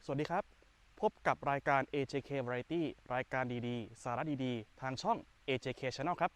สวัสดีครับพบกับรายการ AJK Variety รายการดีๆสาระดีๆทางช่อง AJK Channel ครับ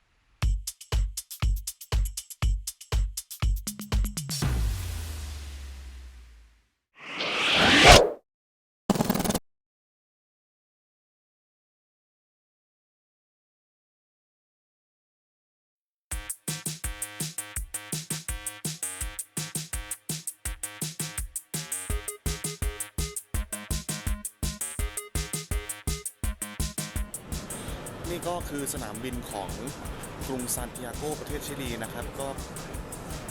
นี่ก็คือสนามบินของกรุงซานติอาโกประเทศชิลีนะครับก็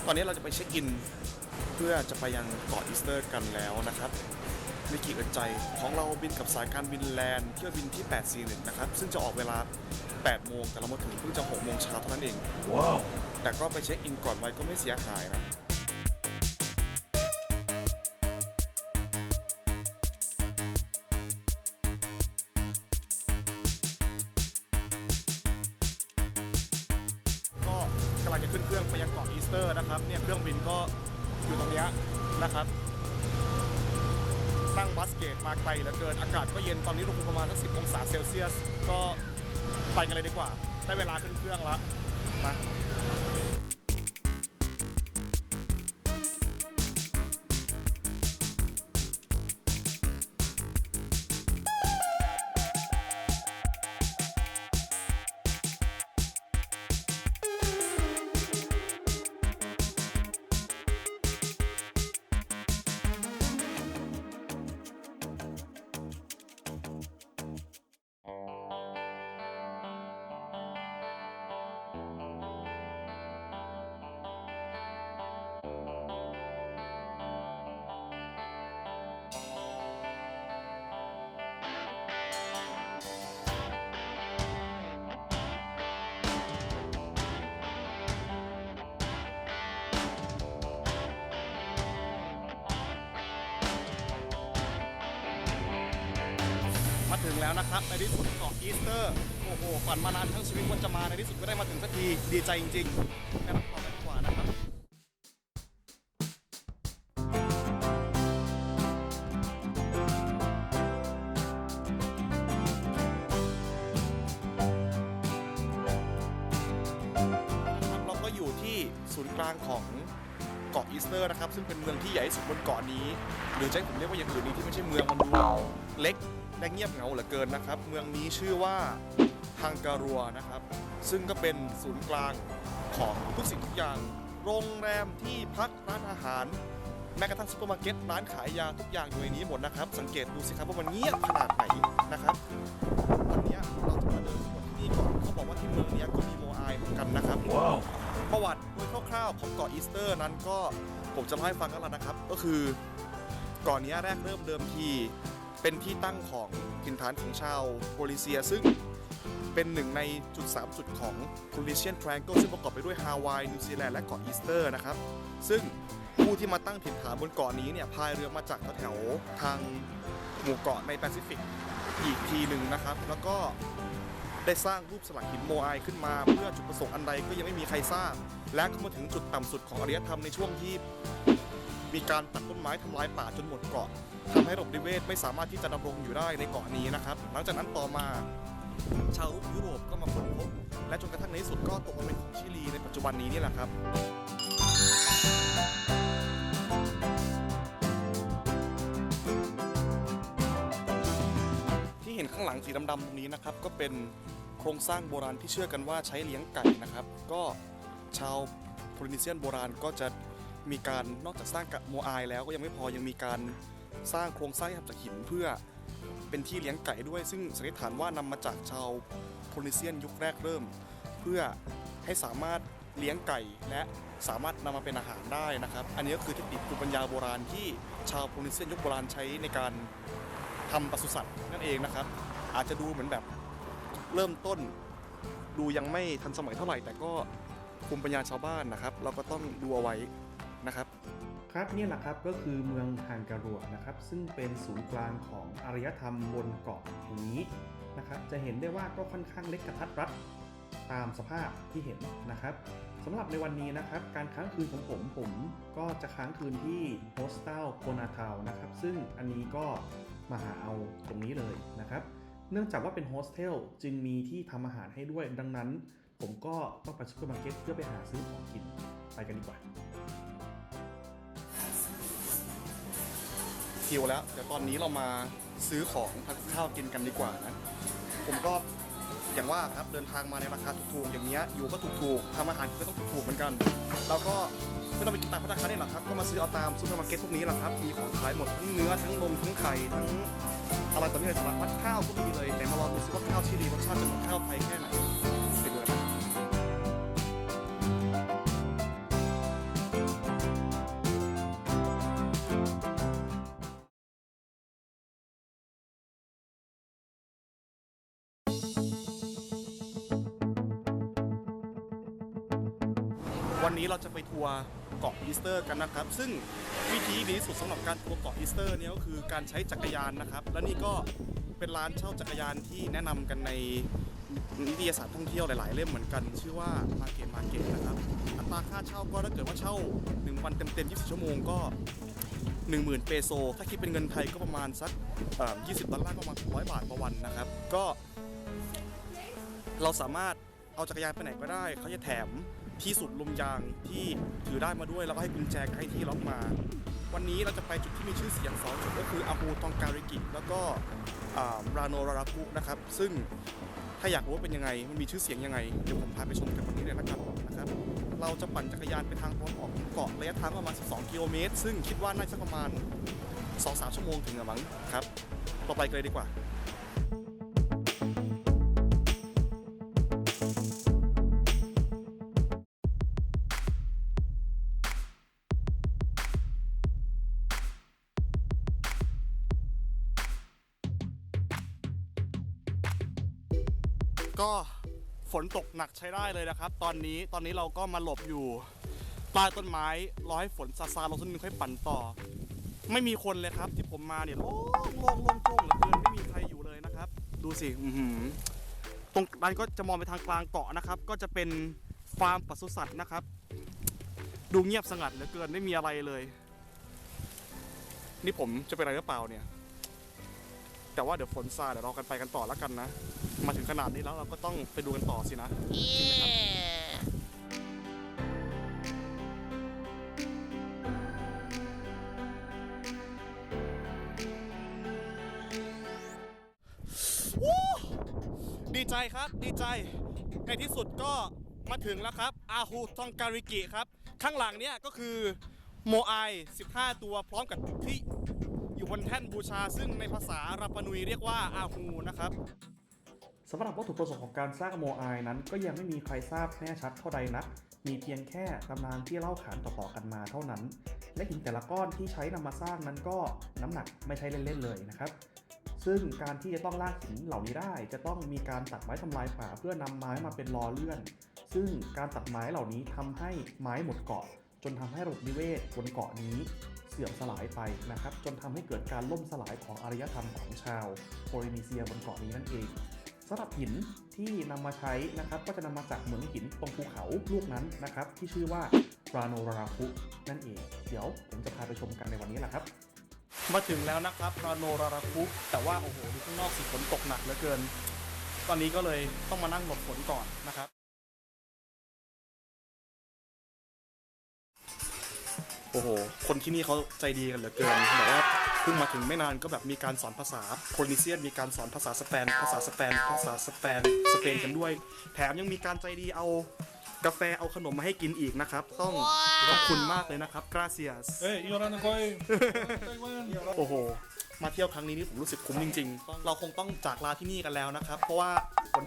ตอนนี้เราจะไปเช็คอินเพื่อจะไปยังเกาะอีสเตอร์กันแล้วนะครับมิกิเอิดใจของเราบินกับสายการบินแลนด์เที่ยวบินที่841นะครับซึ่งจะออกเวลา8 โมงแต่เรามาถึงเพิ่งจะ6 โมงเช้าเท่านั้นเองว้าวแต่ก็ไปเช็คอินก่อนไว้ก็ไม่เสียหายนะก็กำลังจะขึ้นเครื่องไปยังเกาะอีสเตอร์นะครับเนี่ยเครื่องบินก็อยู่ตรงนี้นะครับนั่งบัสเกตมาไกลเหลือเกินอากาศก็เย็นตอนนี้อุณหภูมิประมาณสัก10 องศาเซลเซียสก็ไปกันเลยดีกว่าได้เวลาขึ้นเครื่องแล้วมามาถึงแล้วนะครับในที่สุดเกาะอีสเตอร์โอ้โหฝันมานานทั้งชีวิตว่าจะมาในที่สุดก็ได้มาถึงสักทีดีใจจริงๆไปรับต่อกันดีกว่านะครับเราก็อยู่ที่ศูนย์กลางของเกาะอีสเตอร์นะครับซึ่งเป็นเมืองที่ใหญ่ที่สุดบนเกาะนี้หรือจะให้ผมเรียกว่าอย่างอื่นนี้ที่ไม่ใช่เมืองมันดูเล็กและเงียบเหงาเหลือเกินนะครับเมืองนี้ชื่อว่าฮังการัวนะครับซึ่งก็เป็นศูนย์กลางของทุกสิ่งทุกอย่างโรงแรมที่พักร้านอาหารแม้กระทั่งซุปเปอร์มาร์เก็ตร้านขายยาทุกอย่างอยู่ในนี้หมดนะครับสังเกตดูสิครับว่ามันเงียบขนาดไหนนะครับวันนี้เราจะมาเดินสำรวจที่นี่ก่อนเขาบอกว่าที่เมืองนี้ก็มีโมไอเหมือนกันนะครับว้าวประวัติโดยคร่าวๆของเกาะอีสเตอร์นั้นก็ผมจะเล่าให้ฟังกันแล้วนะครับก็คือเกาะนี้แรกเริ่มเดิมทีเป็นที่ตั้งของถิ่นฐานของชาวโพลิเซียซึ่งเป็นหนึ่งในจุด3 จุดของ Polynesian Triangle ซึ่งประกอบไปด้วยฮาวายนิวซีแลนด์และเกาะอีสเตอร์นะครับซึ่งผู้ที่มาตั้งถิ่นฐานบนเกาะนี้เนี่ยพายเรือมาจากแถวทางหมู่เกาะในแปซิฟิกอีกทีหนึ่งนะครับแล้วก็ได้สร้างรูปสลักหินโมไอขึ้นมาเพื่อจุดประสงค์อันใดก็ยังไม่มีใครทราบและก็มาถึงจุดต่ำสุดของอารยธรรมในช่วงที่มีการตัดต้นไม้ทำลายป่าจนหมดเกาะทำให้ระบบนิเวศไม่สามารถที่จะดำรงอยู่ได้ในเกาะนี้นะครับหลังจากนั้นต่อมาชาวยุโรปก็มาค้นพบและจนกระทั่งในที่สุดก็ตกมาเป็นของชิลีในปัจจุบันนี้นี่แหละครับที่เห็นข้างหลังสีดำๆตรงนี้นะครับก็เป็นโครงสร้างโบราณที่เชื่อกันว่าใช้เลี้ยงไก่นะครับก็ชาวโพลินีเซียนโบราณก็จะมีการนอกจากสร้างโมไอแล้วก็ยังไม่พอยังมีการสร้างโครงสร้างที่ทำจากหินเพื่อเป็นที่เลี้ยงไก่ด้วยซึ่งสันนิษฐานว่านำมาจากชาวโพลินีเซียนยุคแรกเริ่มเพื่อให้สามารถเลี้ยงไก่และสามารถนำมาเป็นอาหารได้นะครับอันนี้ก็คือเทคนิคภูมิปัญญาโบราณที่ชาวโพลินีเซียนยุคโบราณใช้ในการทำปศุสัตว์นั่นเองนะครับอาจจะดูเหมือนแบบเริ่มต้นดูยังไม่ทันสมัยเท่าไหร่แต่ก็ภูมิปัญญาชาวบ้านนะครับเราก็ต้องดูเอาไว้นะครับครับนี่แหละครับก็คือเมืองฮังการัวนะครับซึ่งเป็นศูนย์กลางของอารยธรรมบนเกาะแห่งนี้นะครับจะเห็นได้ว่าก็ค่อนข้างเล็กกระทัดรัดตามสภาพที่เห็นนะครับสำหรับในวันนี้นะครับการค้างคืนของผมก็จะค้างคืนที่โฮสเทลโคนาทาวนะครับซึ่งอันนี้ก็ มาหาเอาตรงนี้เลยนะครับเนื่องจากว่าเป็นโฮสเทลจึงมีที่ทำอาหารให้ด้วยดังนั้นผมก็ต้องไปซูเปอร์มาร์เก็ตเพื่อไปหาซื้อของกินไปกันดีกว่าหิวแล้วเดี๋ยวตอนนี้เรามาซื้อของทานข้าวกินกันดีกว่านะผมก็อย่างว่าครับเดินทางมาในราคาถูกๆอย่างเงี้ยอยู่ก็ถูกๆทำอาหารก็ต้องถูกๆเหมือนกันแล้วก็ไม่ต้องไปกินตามภัตตาคารนี่หรอกครับก็มาซื้อเอาตามซูเปอร์มาร์เก็ตพวกนี้แหละครับมีของขายหมดทั้งเนื้อทั้งนมทั้งไข่ทั้งอะไรต่อมีอะไรสารพัดข้าวก็มีเลยแต่มาลองดูซิว่าข้าวที่ดีรสชาติจะเหมือนข้าวไทยแค่ไหนไปดูกันวันนี้เราจะไปทัวร์เกาะอีสเตอร์กันนะครับซึ่งวิธีดีที่สุดสำหรับการทัวร์เกาะอีสเตอร์เนี่ยก็คือการใช้จักรยานนะครับและนี่ก็เป็นร้านเช่าจักรยานที่แนะนำกันในนิตยสารท่องเที่ยวหลายๆเล่มเหมือนกันชื่อว่ามาเก็ตนะครับอัตราค่าเช่าก็ถ้าเกิดว่าเช่า1วันเต็มๆ24ชั่วโมงก็ 10,000 เปโซถ้าคิดเป็นเงินไทยก็ประมาณสัก$20ประมาณ100 บาทต่อวันนะครับก็เราสามารถเอาจักรยานไปไหนก็ได้เขาจะแถมที่สุดลมยางที่ถือได้มาด้วยแล้วก็ให้กุญแจให้ที่ล็อกมาวันนี้เราจะไปจุดที่มีชื่อเสียง2จุดก็คืออาฮูทองการิกิแล้วก็ราโนราราคุนะครับซึ่งถ้าอยากรู้ว่าเป็นยังไงมันมีชื่อเสียงยังไงเดี๋ยวผมพาไปชมกันวันนี้เลยนะครับเราจะปั่นจักรยานไปทางตะวันออกของเกาะระยะทางประมาณ12 กิโลเมตรซึ่งคิดว่าน่าจะประมาณ 2-3 ชั่วโมงถึงอะมั้งครับต่อไปกันเลยดีกว่าก็ฝนตกหนักใช้ได้เลยนะครับตอนนี้เราก็มาหลบอยู่ใต้ต้นไม้รอให้ฝนซาลงสักนิดค่อยปั่นต่อไม่มีคนเลยครับที่ผมมาเนี่ยโล่งโล่งเหลือเกินไม่มีใครอยู่เลยนะครับดูสิตรงนั้นก็จะมองไปทางกลางเกาะนะครับก็จะเป็นฟาร์มปศุสัตว์นะครับดูเงียบสงัดเหลือเกินไม่มีอะไรเลยนี่ผมจะเป็นอะไรหรือเปล่าเนี่ยแต่ว่าเดี๋ยวฝนซาเดี๋ยวเราไปกันต่อแล้วกันนะมาถึงขนาดนี้แล้วเราก็ต้องไปดูกันต่อสินะจริงไหมครับดีใจครับดีใจในที่สุดก็มาถึงแล้วครับอาฮูทองการิกิครับข้างหลังเนี่ยก็คือโมไอ15 ตัวพร้อมกับที่อยู่บนแท่นบูชาซึ่งในภาษาราปานุยเรียกว่าอาฮูนะครับสำหรับวัตถุประสงค์ของการสร้างโมไอนั้นก็ยังไม่มีใครทราบแน่ชัดเท่าใดนักมีเพียงแค่ตำนานที่เล่าขานต่อๆกันมาเท่านั้นและหินแต่ละก้อนที่ใช้นำมาสร้างนั้นก็น้ำหนักไม่ใช่เล่นๆเลยนะครับซึ่งการที่จะต้องลากหินเหล่านี้ได้จะต้องมีการตัดไม้ทำลายป่าเพื่อนำไม้มาเป็นล้อเลื่อนซึ่งการตัดไม้เหล่านี้ทำให้ไม้หมดเกาะจนทำให้ระบบนิเวศบนเกาะนี้เสื่อมสลายไปนะครับจนทำให้เกิดการล่มสลายของอารยธรรมของชาวโพลินีเซียบนเกาะนี้นั่นเองสำหรับหินที่นำมาใช้นะครับก็จะนำมาจากเหมืองหินตรงภูเขาลูกนั้นนะครับที่ชื่อว่าราโนราราคุนั่นเองเดี๋ยวผมจะพาไปชมกันในวันนี้แหละครับมาถึงแล้วนะครับราโนราราคุแต่ว่าโอ้โหดูข้างนอกสิฝนตกหนักเหลือเกินตอนนี้ก็เลยต้องมานั่งหลบฝนก่อนนะครับโอ้โหคนที่นี่เขาใจดีกันเหลือเกินแบบว่าเพิ่งมาถึงไม่นานก็แบบมีการสอนภาษาโพลินีเซียนมีการสอนภาษาสเปนสเปนกันด้วยแถมยังมีการใจดีเอากาแฟเอาขนมมาให้กินอีกนะครับต้องขอบคุณมากเลยนะครับ gracias โอ้โหมาเที่ยวครั้งนี้นี่ผมรู้สึกคุ้มจริงๆเราคงต้องจากลาที่นี่กันแล้วนะครับเพราะว่าฝน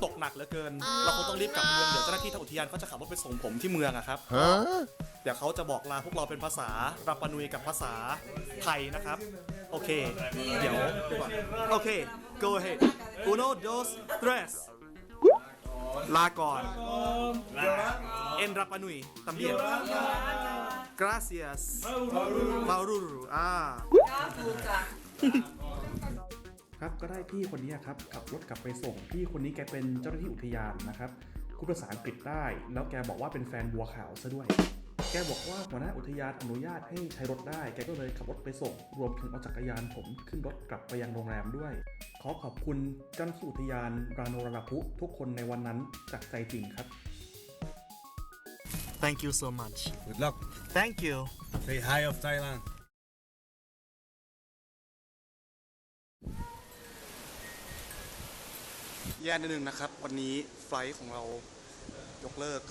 ตกหนักเหลือเกินเราคงต้องรีบกลับเมืองเดี๋ยวเจ้าหน้าที่ทางอุทยานเขาจะขับรถไปส่งผมที่เมืองอะครับเดี๋ยวเขาจะบอกลาพวกเราเป็นภาษาราปานุยกับภาษาไทยนะครับโอเคเดี๋ยวดีกว่าโอเค go ahead uno dos tres ลาก่อน en Rapa Nui también gracias Maururu ครับก็ได้พี่คนนี้ครับขับรถกลับไปส่งพี่คนนี้แกเป็นเจ้าหน้าที่อุทยานนะครับพูดภาษาอังกฤษได้แล้วแกบอกว่าเป็นแฟนบัวขาวซะด้วย แกบอกว่าหัวหน้าอุทยานอนุญาตให้ใช้รถได้แกก็เลยขับรถไปส่งรวมถึงเอาจักรยานผมขึ้นรถกลับไปยังโรงแรมด้วยขอขอบคุณเจ้าหน้าที่อุทยานราโนราพุทุกคนในวันนั้นจากใจจริงครับ Thank you so much. Good luck. Thank you. Say hi of Thailand. แย่นิดนึงนะครับ วันนี้ไฟลท์ของเรายกเลิก